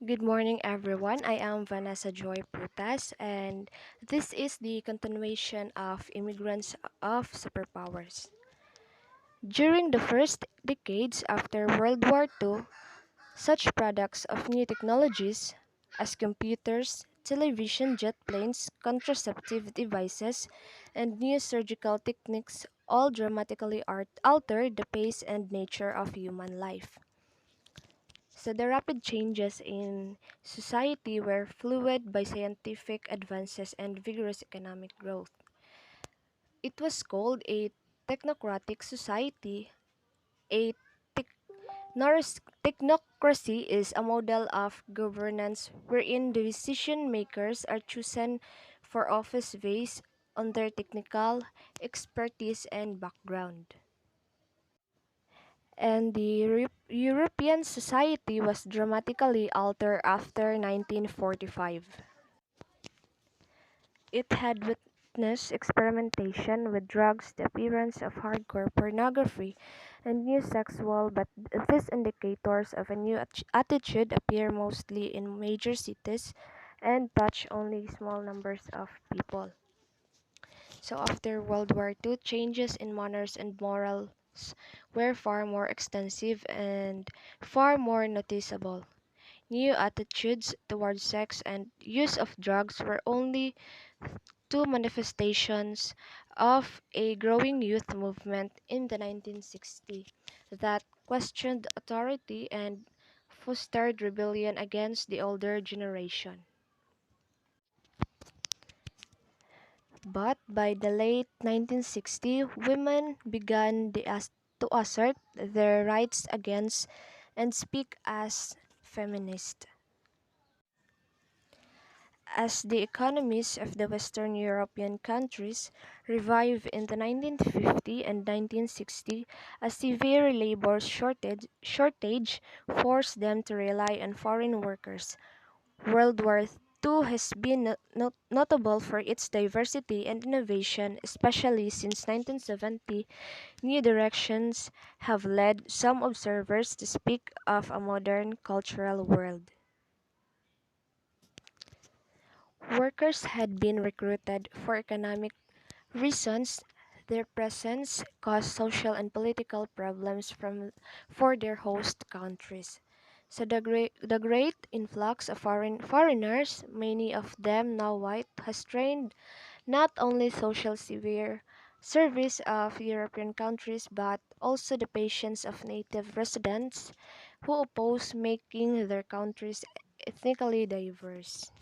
Good morning, everyone. I am Vanessa Joy Prutas, and this is the continuation of Immigrants of Superpowers. During the first decades after World War II, such products of new technologies as computers, television, jet planes, contraceptive devices, and new surgical techniques all dramatically altered the pace and nature of human life. So the rapid changes in society were fueled by scientific advances and vigorous economic growth. It was called a technocratic society. A technocracy is a model of governance wherein the decision makers are chosen for office based on their technical expertise and background. And the European society was dramatically altered after 1945. It had witnessed experimentation with drugs, the appearance of hardcore pornography, and new sexual, but these indicators of a new attitude appear mostly in major cities and touch only small numbers of people. So after World War II, changes in manners and morals were far more extensive and far more noticeable. New attitudes towards sex and use of drugs were only two manifestations of a growing youth movement in the 1960s that questioned authority and fostered rebellion against the older generation. But by the late 1960s, women began to assert their rights against and speak as feminists. As the economies of the Western European countries revived in the 1950s and 1960s, a severe labor shortage forced them to rely on foreign workers. World War II has been notable for its diversity and innovation, especially since 1970. New directions have led some observers to speak of a modern cultural world. Workers had been recruited for economic reasons. Their presence caused social and political problems for their host countries. So the great influx of foreigners, many of them now white, has strained not only social severe service of European countries but also the patience of native residents who oppose making their countries ethnically diverse.